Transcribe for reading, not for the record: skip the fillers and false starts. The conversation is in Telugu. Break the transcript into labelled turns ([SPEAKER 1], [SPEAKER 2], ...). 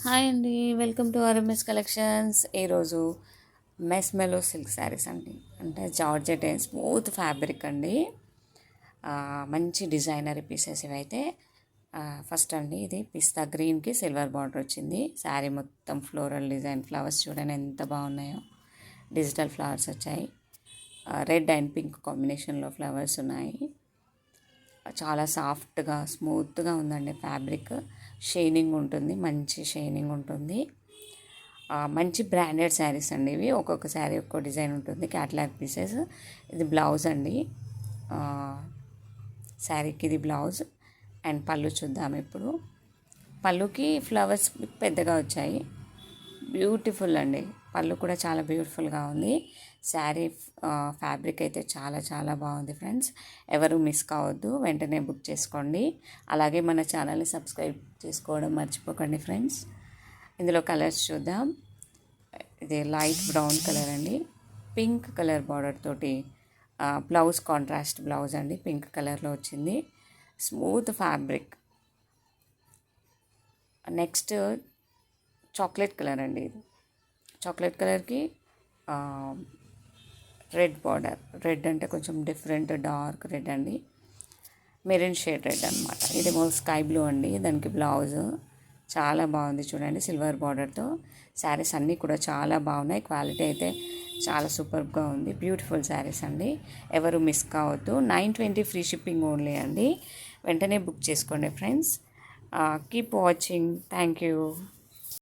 [SPEAKER 1] హాయ్ అండి, వెల్కమ్ టు ఆర్ఎంఎస్ కలెక్షన్స్. ఈరోజు మెస్మెలో సిల్క్ శారీస్ అండి. అంటే జార్జెట్ అండ్ స్మూత్ ఫ్యాబ్రిక్ అండి. మంచి డిజైనరీ పీసెస్ ఇవైతే. ఫస్ట్ అండి, ఇది పిస్తా గ్రీన్కి సిల్వర్ బార్డర్ వచ్చింది. శారీ మొత్తం ఫ్లోరల్ డిజైన్, ఫ్లవర్స్ చూడండి ఎంత బాగున్నాయో. డిజిటల్ ఫ్లవర్స్ వచ్చాయి. రెడ్ అండ్ పింక్ కాంబినేషన్లో ఫ్లవర్స్ ఉన్నాయి. చాలా సాఫ్ట్గా స్మూత్గా ఉందండి ఫ్యాబ్రిక్. షైనింగ్ ఉంటుంది, మంచి షైనింగ్ ఉంటుంది. మంచి బ్రాండెడ్ శారీస్ అండి ఇవి. ఒక్కొక్క శారీ ఒక్కో డిజైన్ ఉంటుంది, క్యాటలాగ్ పీసెస్. ఇది బ్లౌజ్ అండి. శారీకి ఇది బ్లౌజ్. అండ్ పళ్ళు చూద్దాం ఇప్పుడు. పళ్ళుకి ఫ్లవర్స్ పెద్దగా వచ్చాయి. బ్యూటిఫుల్ అండి. పళ్ళు కూడా చాలా బ్యూటిఫుల్గా ఉంది. శారీ ఫ్యాబ్రిక్ అయితే చాలా చాలా బాగుంది ఫ్రెండ్స్. ఎవరు మిస్ కావద్దు, వెంటనే బుక్ చేసుకోండి. అలాగే మన ఛానల్ని సబ్స్క్రైబ్ చేసుకోవడం మర్చిపోకండి ఫ్రెండ్స్. ఇందులో కలర్స్ చూద్దాం. ఇది లైట్ బ్రౌన్ కలర్ అండి, పింక్ కలర్ బార్డర్ తోటి. బ్లౌజ్ కాంట్రాస్ట్ బ్లౌజ్ అండి, పింక్ కలర్లో వచ్చింది. Smooth fabric. Next chocolate colour అండి. ఇది చాక్లెట్ కలర్కి రెడ్ బార్డర్. రెడ్ అంటే కొంచెం డిఫరెంట్ డార్క్ రెడ్ అండి, మెరూన్ షేడ్ రెడ్ అనమాట. ఇదేమో స్కై బ్లూ అండి, దానికి బ్లౌజ్ చాలా బాగుంది చూడండి, సిల్వర్ బార్డర్తో. శారీస్ అన్నీ కూడా చాలా బాగున్నాయి. క్వాలిటీ అయితే చాలా సూపర్గా ఉంది. బ్యూటిఫుల్ శారీస్ అండి, ఎవరు మిస్ కావద్దు. 920 ఫ్రీ షిప్పింగ్ ఓన్లీ అండి. వెంటనే బుక్ చేసుకోండి friends. Keep watching. Thank you.